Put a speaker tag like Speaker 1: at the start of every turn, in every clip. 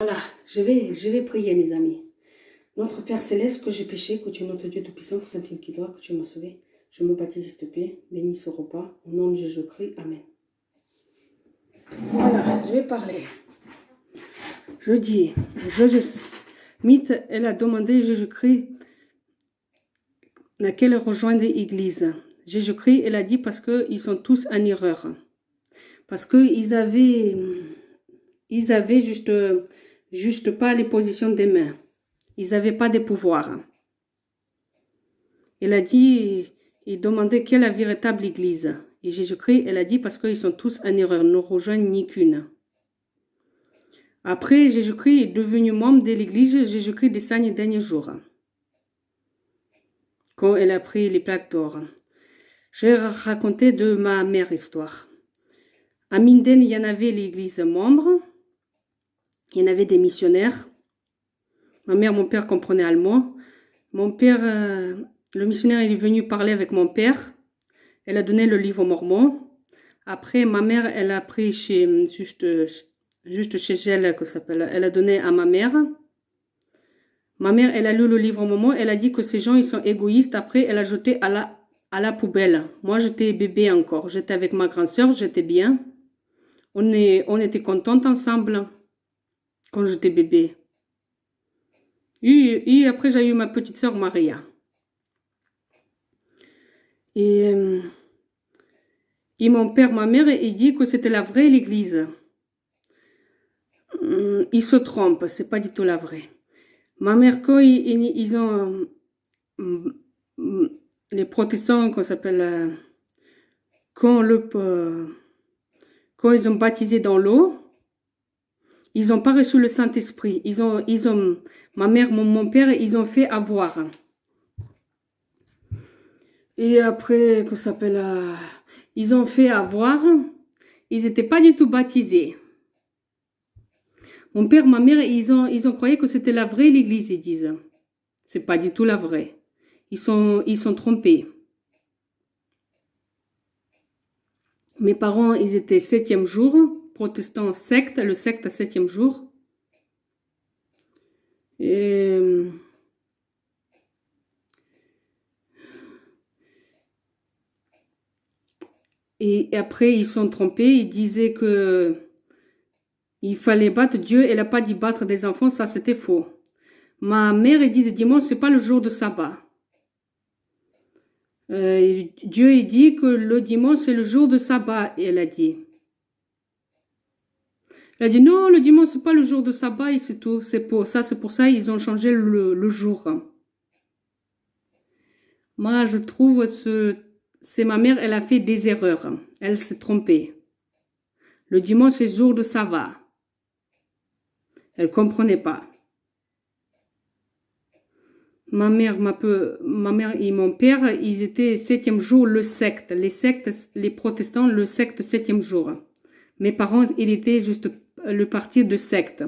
Speaker 1: Voilà, je vais prier, mes amis. Notre Père Céleste, que j'ai péché, que tu es notre Dieu Tout-Puissant, que Saint qui doit, que tu m'as sauvé. Je me baptise, s'il te plaît. Bénis ce repas. Au nom de Jésus-Christ. Amen. Voilà, je vais parler. Je dis, Smith, elle a demandé Jésus-Christ à quelle rejoindre l'église. Jésus-Christ, elle a dit parce qu'ils sont tous en erreur. Parce qu'ils avaient juste pas les positions des mains. Ils n'avaient pas de pouvoir. Elle a dit, il demandait quelle est la véritable église. Et Jésus-Christ, elle a dit parce qu'ils sont tous en erreur, ne rejoignent ni qu'une. Après, Jésus-Christ est devenu membre de l'église, Jésus-Christ des 5 derniers jours. Quand elle a pris les plaques d'or. J'ai raconté de ma mère histoire. À Minden, il y en avait l'église membre. Il y en avait des missionnaires. Ma mère, mon père comprenaient allemand. Mon père, le missionnaire, il est venu parler avec mon père. Elle a donné le livre mormon. Après, ma mère, elle a pris juste chez elle, que s'appelle. Elle a donné à ma mère. Ma mère, elle a lu le livre mormon. Elle a dit que ces gens, ils sont égoïstes. Après, elle a jeté à la poubelle. Moi, j'étais bébé encore. J'étais avec ma grande sœur. J'étais bien. On était contentes ensemble quand j'étais bébé. Et après, j'ai eu ma petite sœur Maria. Et mon père, ma mère, il dit que c'était la vraie l'église. Il se trompe, c'est pas du tout la vraie. Ma mère, quand ils ont les protestants, qu'on s'appelle, quand ils ont baptisé dans l'eau, ils n'ont pas reçu le Saint-Esprit. Ma mère, mon père, ils ont fait avoir. Et après, qu'on s'appelle, ils ont fait avoir. Ils n'étaient pas du tout baptisés. Mon père, ma mère, ils ont croyé que c'était la vraie l'église, ils disent. C'est pas du tout la vraie. Ils sont trompés. Mes parents, ils étaient 7e jour, protestants secte, le secte 7e jour. Et après, ils sont trompés. Ils disaient que il fallait battre Dieu. Elle n'a pas dit battre des enfants, ça c'était faux. Ma mère, elle disait dimanche, c'est pas le jour de sabbat. Dieu, il dit que le dimanche, c'est le jour de sabbat, elle a dit. Elle a dit non, le dimanche, c'est pas le jour de sabbat, et c'est tout. C'est pour ça, ils ont changé le jour. Moi, je trouve c'est ma mère, elle a fait des erreurs. Elle s'est trompée. Le dimanche, c'est le jour de sabbat. Elle comprenait pas. Ma mère et mon père, ils étaient 7e jour le secte. Les protestants, le secte 7e jour. Mes parents, ils étaient juste le parti de secte.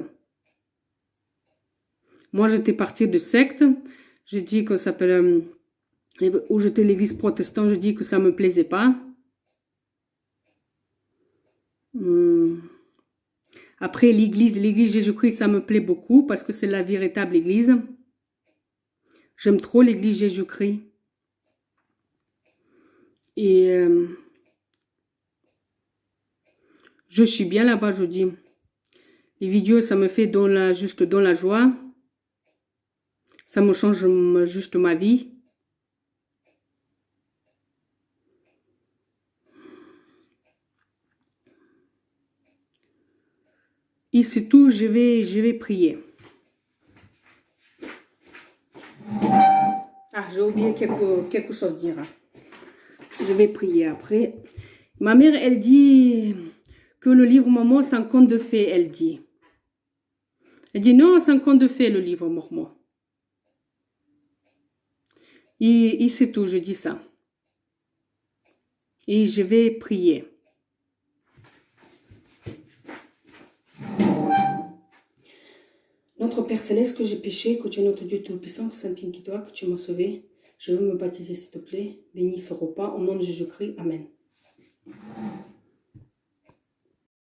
Speaker 1: Moi, j'étais parti de secte. J'ai dit que ça s'appelle, où j'étais l'église protestante, je dis que ça me plaisait pas. Après, l'église Jésus-Christ, ça me plaît beaucoup parce que c'est la véritable église. J'aime trop l'église Jésus-Christ. Et je suis bien là-bas, je dis. Les vidéos, ça me fait juste dans la joie. Ça me change juste ma vie. Et c'est tout, je vais prier. Ah, j'ai oublié quelque chose à dire. Je vais prier après. Ma mère, elle dit que le livre mormon, c'est un conte de fées, elle dit. Elle dit non, c'est un conte de fées, le livre mormon. Et c'est tout, je dis ça. Et je vais prier. Notre Père Céleste, que j'ai péché, que tu es notre Dieu Tout-Puissant, que Saint qui toi, que tu m'as sauvé. Je veux me baptiser, s'il te plaît. Bénis ce repas, au nom de Jésus-Christ. Amen.